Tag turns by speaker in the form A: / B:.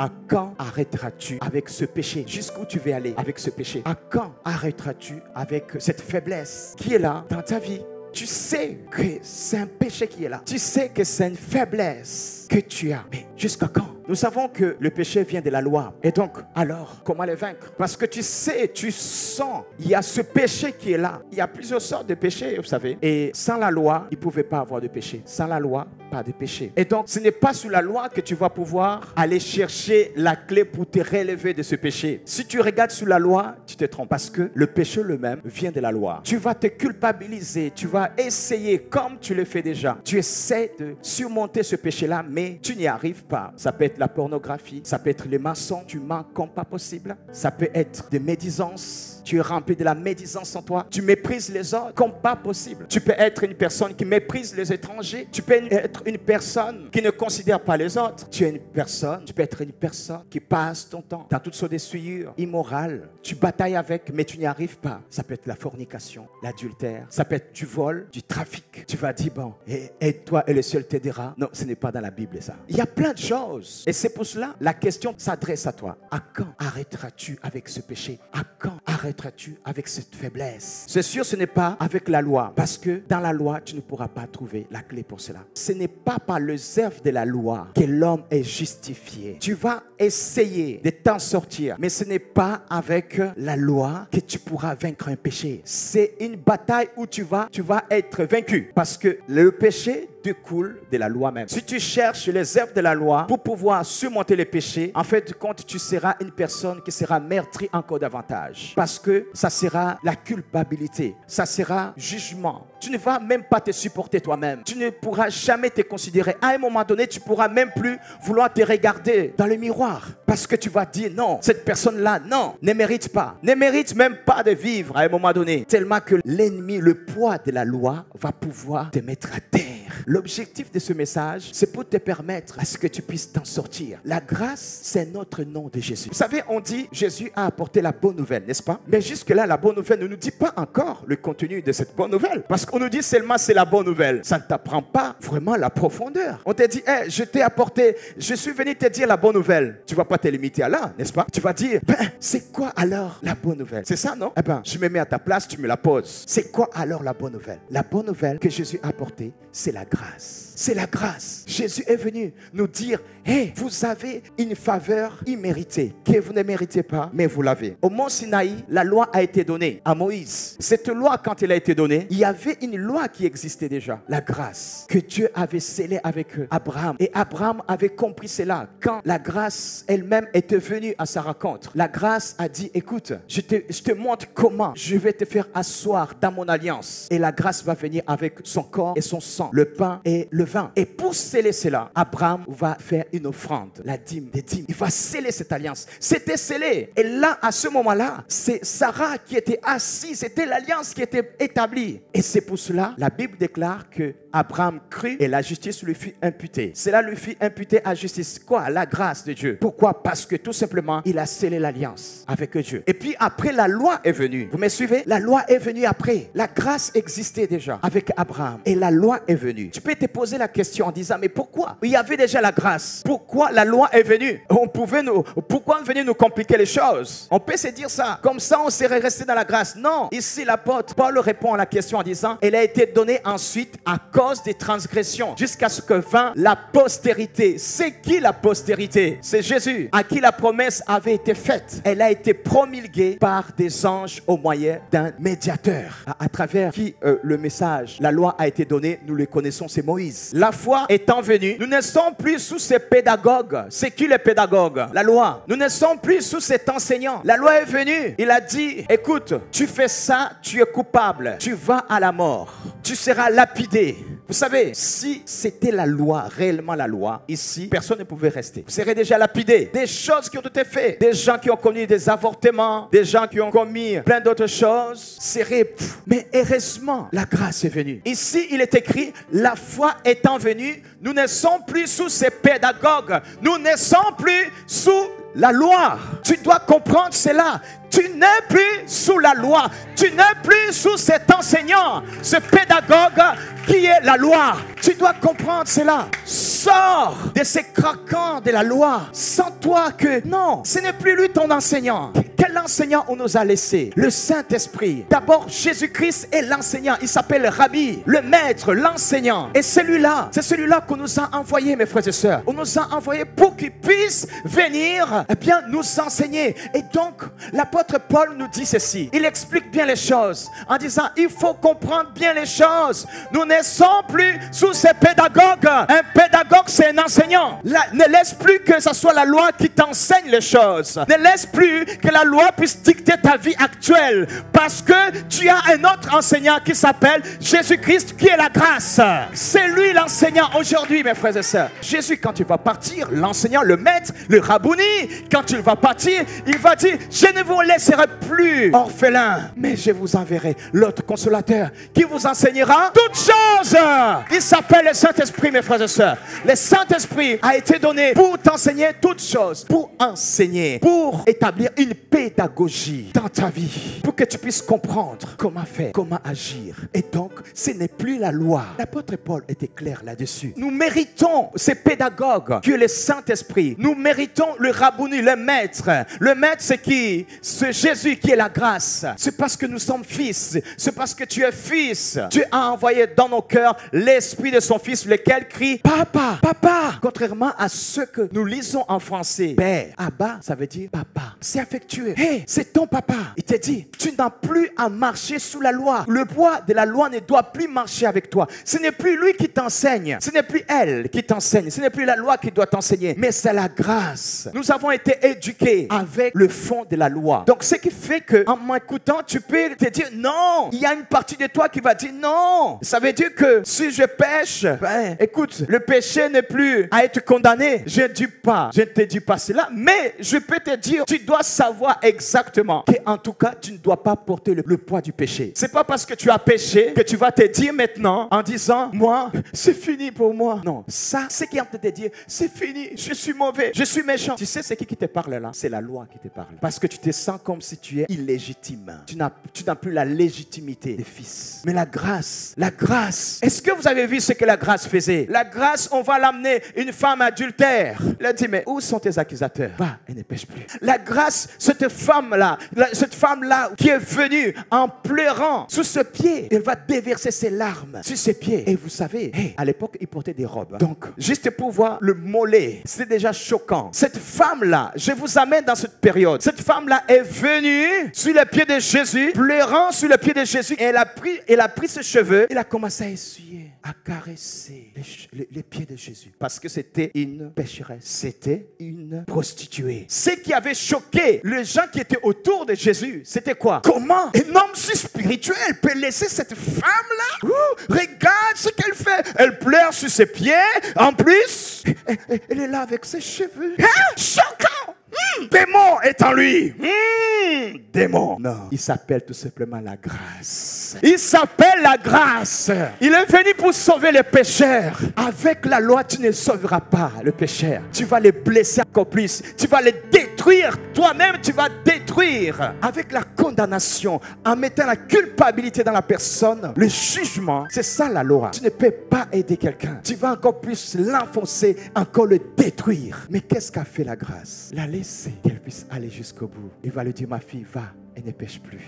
A: À quand arrêteras-tu avec ce péché? Jusqu'où tu veux aller avec ce péché? À quand arrêteras-tu avec cette faiblesse qui est là dans ta vie? Tu sais que c'est un péché qui est là. Tu sais que c'est une faiblesse que tu as. Mais jusqu'à quand? Nous savons que le péché vient de la loi. Et donc, alors, comment le vaincre? Parce que tu sais, tu sens, il y a ce péché qui est là. Il y a plusieurs sortes de péchés, vous savez. Et sans la loi, il ne pouvait pas avoir de péché. Sans la loi, pas de péché. Et donc, ce n'est pas sous la loi que tu vas pouvoir aller chercher la clé pour te relever de ce péché. Si tu regardes sous la loi, tu te trompes. Parce que le péché lui-même vient de la loi. Tu vas te culpabiliser. Tu vas essayer, comme tu le fais déjà. Tu essaies de surmonter ce péché-là, mais tu n'y arrives pas. Ça peut être la pornographie, ça peut être les mensonges, tu mens comme pas possible. Ça peut être des médisances. Tu es rempli de la médisance en toi. Tu méprises les autres comme pas possible. Tu peux être une personne qui méprise les étrangers. Tu peux être une personne qui ne considère pas les autres. Tu es une personne, tu peux être une personne qui passe ton temps dans toutes sortes de souillures immorales. Tu batailles avec, mais tu n'y arrives pas. Ça peut être la fornication, l'adultère. Ça peut être du vol, du trafic. Tu vas dire, bon, et toi et le ciel t'aidera. Non, ce n'est pas dans la Bible ça. Il y a plein de choses. Et c'est pour cela, la question s'adresse à toi. À quand arrêteras-tu avec ce péché? À quand arrêteras-tu avec cette faiblesse? C'est sûr, ce n'est pas avec la loi. Parce que dans la loi, tu ne pourras pas trouver la clé pour cela. Ce n'est pas par les œuvres de la loi que l'homme est justifié. Tu vas essayer de t'en sortir. Mais ce n'est pas avec la loi que tu pourras vaincre un péché. C'est une bataille où tu vas être vaincu. Parce que le péché découle de la loi même. Si tu cherches les œuvres de la loi pour pouvoir surmonter les péchés, en fait, compte, tu seras une personne qui sera meurtrie encore davantage. Parce que ça sera la culpabilité, ça sera jugement. Tu ne vas même pas te supporter toi-même. Tu ne pourras jamais te considérer. À un moment donné, tu ne pourras même plus vouloir te regarder dans le miroir. Parce que tu vas dire non, cette personne-là, non, ne mérite pas. Ne mérite même pas de vivre à un moment donné. Tellement que l'ennemi, le poids de la loi va pouvoir te mettre à terre. L'objectif de ce message, c'est pour te permettre à ce que tu puisses t'en sortir. La grâce, c'est notre nom de Jésus. Vous savez, on dit Jésus a apporté la bonne nouvelle, n'est-ce pas? Mais jusque-là, la bonne nouvelle ne nous dit pas encore le contenu de cette bonne nouvelle. Parce qu'on nous dit seulement c'est la bonne nouvelle. Ça ne t'apprend pas vraiment la profondeur. On te dit, hey, je t'ai apporté, je suis venu te dire la bonne nouvelle. Tu ne vas pas te limiter à là, n'est-ce pas? Tu vas dire, c'est quoi alors la bonne nouvelle? C'est ça, non? Eh bien, je me mets à ta place, tu me la poses. C'est quoi alors la bonne nouvelle? La bonne nouvelle que Jésus a apportée, c'est la grâce. C'est la grâce. Jésus est venu nous dire, hey, vous avez une faveur imméritée que vous ne méritez pas, mais vous l'avez. Au mont Sinaï, la loi a été donnée à Moïse. Cette loi, quand elle a été donnée, il y avait une loi qui existait déjà, la grâce, que Dieu avait scellée avec Abraham. Et Abraham avait compris cela. Quand la grâce elle-même était venue à sa rencontre, la grâce a dit, écoute, je te montre comment je vais te faire asseoir dans mon alliance. Et la grâce va venir avec son corps et son sang, le pain et le vin. Et pour sceller cela, Abraham va faire une offrande, la dîme des dîmes. Il va sceller cette alliance. C'était scellé. Et là, à ce moment-là, c'est Sarah qui était assise. C'était l'alliance qui était établie. Et c'est pour cela, la Bible déclare que Abraham crut et la justice lui fut imputée. Cela lui fut imputé à justice. Quoi? La grâce de Dieu. Pourquoi? Parce que tout simplement, il a scellé l'alliance avec Dieu. Et puis après, la loi est venue. Vous me suivez? La loi est venue après. La grâce existait déjà avec Abraham. Et la loi est venue. Tu peux te poser la question en disant, mais pourquoi? Il y avait déjà la grâce. Pourquoi la loi est venue? Pourquoi venir nous compliquer les choses? On peut se dire ça. Comme ça, on serait resté dans la grâce. Non. Ici, l'apôtre Paul répond à la question en disant, elle a été donnée ensuite à cause des transgressions, jusqu'à ce que vint la postérité. C'est qui la postérité? C'est Jésus, à qui la promesse avait été faite. Elle a été promulguée par des anges au moyen d'un médiateur, à travers qui le message, la loi a été donnée. Nous le connaissons, c'est Moïse. La foi étant venue, nous ne sommes plus sous ces pédagogues. C'est qui les pédagogues? La loi. Nous ne sommes plus sous cet enseignant. La loi est venue. Il a dit, écoute, tu fais ça, tu es coupable. Tu vas à la mort. Tu seras lapidé. Vous savez, si c'était la loi, réellement la loi, ici, personne ne pouvait rester. Vous serez déjà lapidé. Des choses qui ont été faites, des gens qui ont commis des avortements, des gens qui ont commis plein d'autres choses, seraient... Mais heureusement, la grâce est venue. Ici, il est écrit, la foi étant venue, nous ne sommes plus sous ces pédagogues. Nous ne sommes plus sous la loi. Tu dois comprendre cela. Tu n'es plus sous la loi. Tu n'es plus sous cet enseignant, ce pédagogue qui est la loi. Tu dois comprendre cela. sors de ces craquants de la loi. Sens-toi que non, ce n'est plus lui ton enseignant. Quel enseignant on nous a laissé? Le Saint-Esprit. D'abord, Jésus-Christ est l'enseignant. Il s'appelle Rabbi, le maître, l'enseignant. Et celui-là, c'est celui-là qu'on nous a envoyé, mes frères et sœurs. On nous a envoyé pour qu'il puisse venir, eh bien, nous enseigner. Et donc, l'apôtre Paul nous dit ceci. Il explique bien les choses en disant, il faut comprendre bien les choses. Nous ne sommes plus sous ces pédagogues. Un pédagogue, c'est un enseignant. Ne laisse plus que ce soit la loi qui t'enseigne les choses. Ne laisse plus que la loi puisse dicter ta vie actuelle. Parce que tu as un autre enseignant qui s'appelle Jésus-Christ, qui est la grâce. C'est lui l'enseignant aujourd'hui, mes frères et sœurs. Jésus, quand il va partir, l'enseignant, le maître, le rabouni, quand il va partir, il va dire, je ne vous laisserai plus orphelins, mais je vous enverrai l'autre consolateur qui vous enseignera toutes choses. Il s'appelle le Saint-Esprit, mes frères et sœurs. Le Saint-Esprit a été donné pour t'enseigner toutes choses, pour enseigner, pour établir une pédagogie dans ta vie, pour que tu puisses comprendre comment faire, comment agir. Et donc, ce n'est plus la loi. L'apôtre Paul était clair là-dessus. Nous méritons ces pédagogues qui est le Saint-Esprit. Nous méritons le rabouni, le maître. Le maître, c'est qui? C'est Jésus qui est la grâce. C'est parce que nous sommes fils. C'est parce que tu es fils. Dieu a envoyé dans nos cœurs l'esprit de son fils, lequel crie Papa, Papa. Contrairement à ce que nous lisons en français, Père, Abba, ça veut dire Papa. C'est affectueux. Hey, c'est ton papa. Il te dit, tu n'as plus à marcher sous la loi. Le poids de la loi ne doit plus marcher avec toi. Ce n'est plus lui qui t'enseigne. Ce n'est plus elle qui t'enseigne. Ce n'est plus la loi qui doit t'enseigner. Mais c'est la grâce. Nous avons été éduqués avec le fond de la loi. Donc, ce qui fait que, en m'écoutant, tu peux te dire non. Il y a une partie de toi qui va dire non. Ça veut dire que si je pêche, ben, écoute, le péché n'est plus à être condamné. Je ne te dis pas cela, mais je peux te dire, tu dois savoir exactement qu'en tout cas, tu ne dois pas porter le poids du péché. C'est pas parce que tu as péché que tu vas te dire maintenant en disant, moi, c'est fini pour moi. Non, ça, c'est qui est en train de te dire, c'est fini, je suis mauvais, je suis méchant. Tu sais, c'est qui te parle là? C'est la loi qui te parle. Parce que tu te sens comme si tu es illégitime. Tu n'as plus la légitimité des fils. Mais la grâce, est-ce que vous avez vu ce que la grâce faisait? La grâce, on va l'amener une femme adultère. Elle a dit, mais où sont tes accusateurs? Va, elle ne pêche plus. La grâce, cette femme-là qui est venue en pleurant sous ce pied, elle va déverser ses larmes sur ses pieds. Et vous savez, à l'époque, ils portaient des robes. Donc, juste pour voir le mollet, c'est déjà choquant. Cette femme-là, je vous amène dans cette période. Cette femme-là est venue sur les pieds de Jésus, pleurant sur les pieds de Jésus. Et elle a pris ses cheveux, elle a commencé à essuyer, à caresser les pieds de Jésus. Parce que c'était une pécheresse, c'était une prostituée. Ce qui avait choqué les gens qui étaient autour de Jésus, c'était quoi? Comment un homme si spirituel peut laisser cette femme-là? Regarde ce qu'elle fait. Elle pleure sur ses pieds. En plus, elle est là avec ses cheveux. Choquant! Démon est en lui. Démon. Non, il s'appelle tout simplement la grâce. Il s'appelle la grâce. Il est venu pour sauver les pécheurs. Avec la loi, tu ne sauveras pas le pécheur. Tu vas les blesser encore plus. Tu vas les détruire. Toi-même, tu vas détruire. Avec la condamnation, en mettant la culpabilité dans la personne, le jugement, c'est ça la loi. Tu ne peux pas aider quelqu'un. Tu vas encore plus l'enfoncer, encore le détruire. Mais qu'est-ce qu'a fait la grâce? La laisser qu'elle puisse aller jusqu'au bout. Il va lui dire, ma fille, va et ne pêche plus.